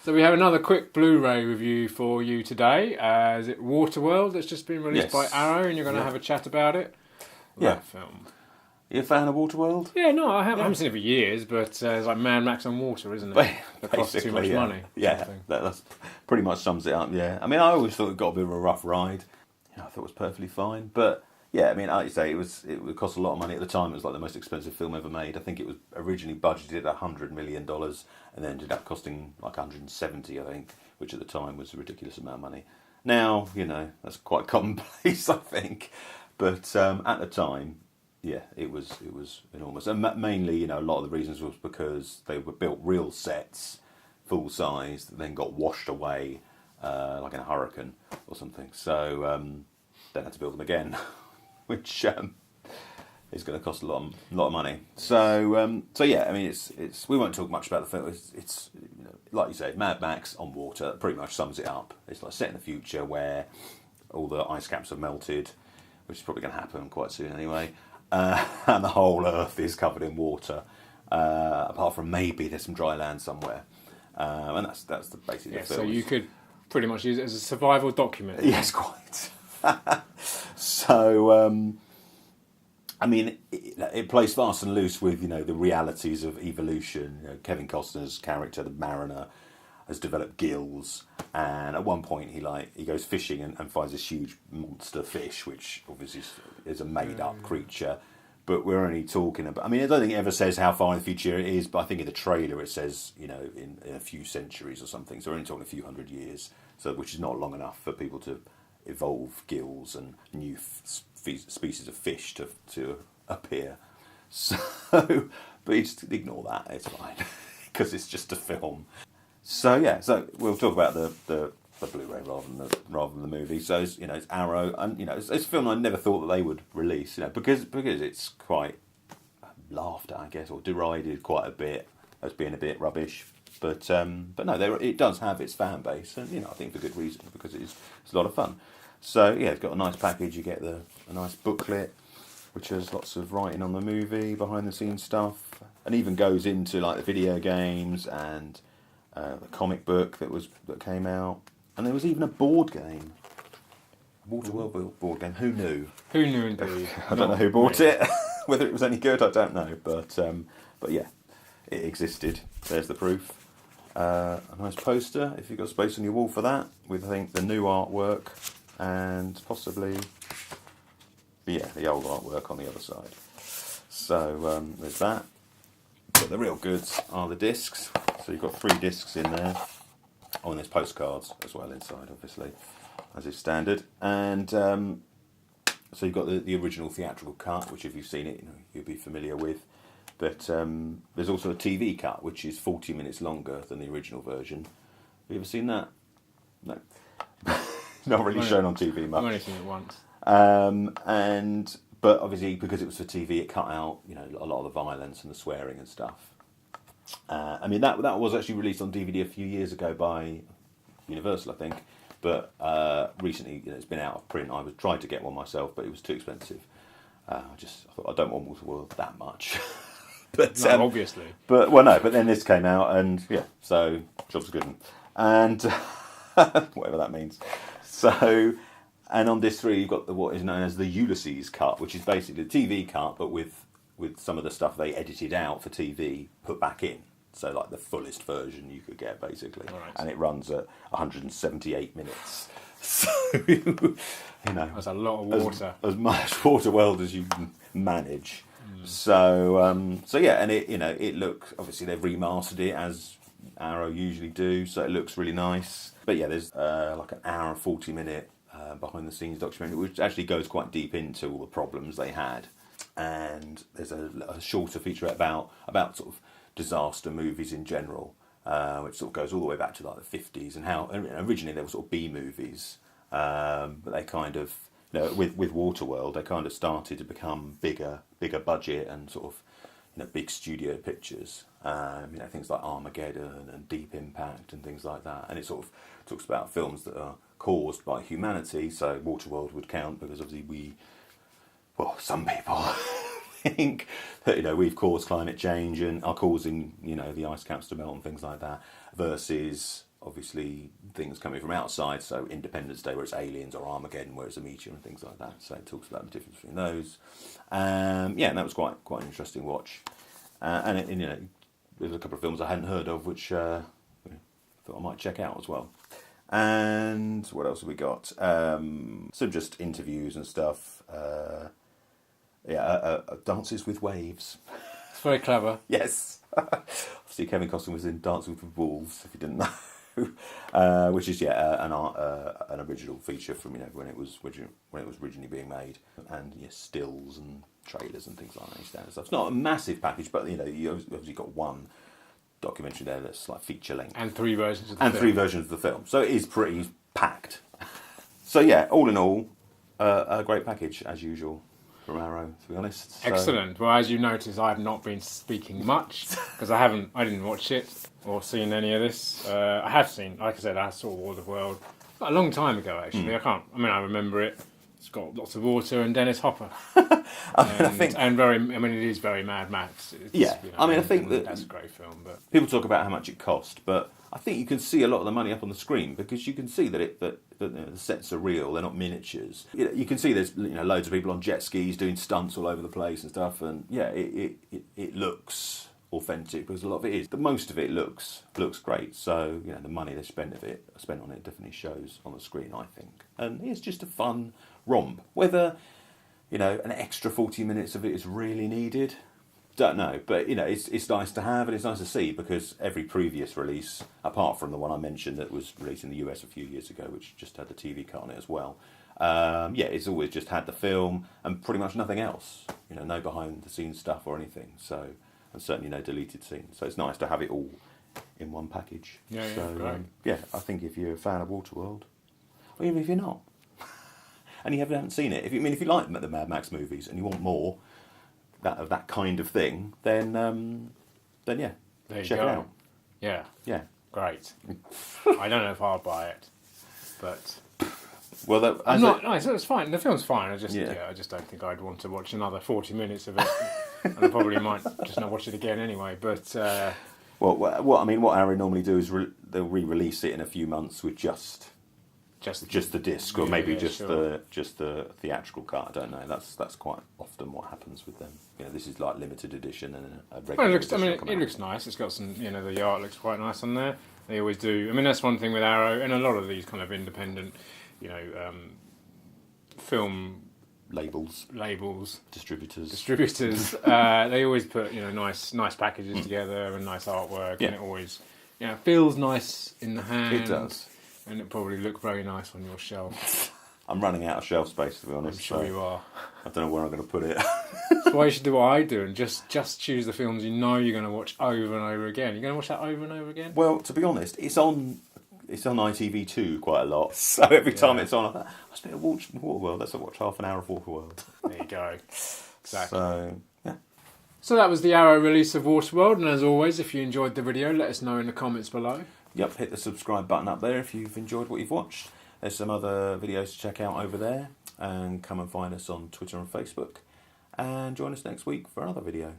So we have another quick Blu-ray review for you today. Is it Waterworld that's just been released by Arrow, and you're going to have a chat about it? That film. You a fan of Waterworld? Yeah, no, I haven't seen it for years, but it's like Mad Max on water, isn't it? It costs too much money. Yeah, that pretty much sums it up, yeah. I mean, I always thought it got a bit of a rough ride. I thought it was perfectly fine. But, yeah, I mean, like you say, it would cost a lot of money at the time. It was like the most expensive film ever made. I think it was originally budgeted at $100 million and then ended up costing like 170, I think, which at the time was a ridiculous amount of money. Now, that's quite commonplace, I think. But at the time, yeah, it was enormous. And mainly, a lot of the reasons was because they were built real sets, full size, that then got washed away like in a hurricane or something. So they had to build them again, which is going to cost a lot of money. So yeah, I mean, it's we won't talk much about the film. It's like you said, Mad Max on water pretty much sums it up. It's like set in the future where all the ice caps have melted, which is probably going to happen quite soon anyway. And the whole Earth is covered in water, apart from maybe there's some dry land somewhere, and that's the basic. Yeah, so you could pretty much use it as a survival document. Yes, quite. So, I mean, it plays fast and loose with the realities of evolution. Kevin Costner's character, the mariner, has developed gills, and at one point he goes fishing and finds this huge monster fish, which obviously is a made-up creature. But we're only talking about. I mean, I don't think it ever says how far in the future it is, but I think in the trailer it says in a few centuries or something. So we're only talking a few hundred years, so which is not long enough for people to evolve gills and new species of fish to appear. So, but you just ignore that. It's fine because it's just a film. So yeah, so we'll talk about the Blu-ray rather than the movie. So it's Arrow, and it's a film I never thought that they would release. Because it's quite laughed at, I guess, or derided quite a bit as being a bit rubbish. But no, it does have its fan base, and I think for good reason, because it's a lot of fun. So yeah, it's got a nice package. You get a nice booklet, which has lots of writing on the movie, behind the scenes stuff, and even goes into like the video games and the comic book that came out, and there was even a board game, Waterworld board game. Who knew? Who knew indeed? I don't know who bought it. Whether it was any good, I don't know. But yeah, it existed. There's the proof. A nice poster, if you've got space on your wall for that, with I think the new artwork and possibly the old artwork on the other side. So there's that. But the real goods are the discs. So you've got 3 discs in there. Oh, and there's postcards as well inside, obviously, as is standard. And so you've got the original theatrical cut, which if you've seen it, you'll be familiar with. But there's also a TV cut, which is 40 minutes longer than the original version. Have you ever seen that? No. Not really shown on TV much. I've only seen it once. But obviously, because it was for TV, it cut out a lot of the violence and the swearing and stuff. I mean, that was actually released on DVD a few years ago by Universal, I think. But recently, it's been out of print. I tried to get one myself, but it was too expensive. I thought I don't want Waterworld that much. But no, obviously. But then this came out, and yeah, so job's a good one, and whatever that means. So, and on disc 3, you've got what is known as the Ulysses cut, which is basically the TV cut, but with some of the stuff they edited out for TV put back in. So like the fullest version you could get, basically. Right. And it runs at 178 minutes. So, that's a lot of water. As much Waterworld as you can manage. So yeah, and it looks, obviously they've remastered it as Arrow usually do, so it looks really nice. But yeah, there's like an hour and 40-minute behind the scenes documentary, which actually goes quite deep into all the problems they had. And there's a shorter feature about sort of disaster movies in general, which sort of goes all the way back to like the 50s, and how originally they were sort of B movies, but they kind of, with Waterworld, they kind of started to become bigger budget and sort of, big studio pictures. Things like Armageddon and Deep Impact and things like that. And it sort of talks about films that are caused by humanity. So Waterworld would count because obviously some people think that we've caused climate change and are causing the ice caps to melt and things like that. Versus obviously things coming from outside, so Independence Day where it's aliens, or Armageddon where it's a meteor and things like that. So it talks about the difference between those. And that was quite an interesting watch. And there's a couple of films I hadn't heard of, which thought I might check out as well. And what else have we got? Some just interviews and stuff. Dances with Waves. It's very clever. Yes. Obviously, Kevin Costner was in Dancing with Wolves, if you didn't know, which is an original feature from when it was originally being made, and stills and trailers and things like that. Standard stuff. It's not a massive package, but you obviously got one documentary there that's like feature length, and 3 versions of the film. 3 versions of the film, so it is pretty packed. So all in all, a great package as usual from Arrow, to be honest. So. Excellent. Well, as you notice, I have not been speaking much because I didn't watch it or seen any of this. I have seen, like I said, I saw Waterworld a long time ago. Actually, I remember it. It's got lots of water and Dennis Hopper. It is very Mad Max. I think that's a great film. But people talk about how much it cost, but I think you can see a lot of the money up on the screen because you can see that the sets are real. They're not miniatures. You can see there's loads of people on jet skis doing stunts all over the place and stuff, and it looks authentic because a lot of it is. But most of it looks great. So the money they spent on it definitely shows on the screen, I think. And it's just a fun romp. Whether an extra 40 minutes of it is really needed, don't know, but it's nice to have and it's nice to see because every previous release, apart from the one I mentioned that was released in the US a few years ago, which just had the TV cut on it as well, it's always just had the film and pretty much nothing else. No behind the scenes stuff or anything. So, and certainly no deleted scenes. So it's nice to have it all in one package. Great. I think if you're a fan of Waterworld, or even if you're not, and you haven't seen it, if you like the Mad Max movies and you want more of that kind of thing, then check it out. Yeah. Great. I don't know if I'll buy it, but it's fine. The film's fine. I just don't think I'd want to watch another 40 minutes of it, and I probably might just not watch it again anyway. But what Arrow normally do is they'll re-release it in a few months with just the disc, or maybe just the theatrical cut. I don't know. That's quite often what happens with them. This is like limited edition and a regular. It looks nice. It's got some. The art looks quite nice on there. They always do. That's one thing with Arrow and a lot of these kind of independent, film labels, distributors. They always put nice packages together and nice artwork, and it always feels nice in the hand. It does. And it probably look very nice on your shelf. I'm running out of shelf space, to be honest. I'm sure you are. I don't know where I'm going to put it. That's why you should do what I do and just choose the films you're going to watch over and over again. You're going to watch that over and over again? Well, to be honest, it's on ITV2 quite a lot. So every time it's on, I thought, I better watch Waterworld. Let's watch half an hour of Waterworld. There you go. Exactly. So, So that was the Arrow release of Waterworld. And as always, if you enjoyed the video, let us know in the comments below. Yep, hit the subscribe button up there if you've enjoyed what you've watched. There's some other videos to check out over there. And come and find us on Twitter and Facebook. And join us next week for another video.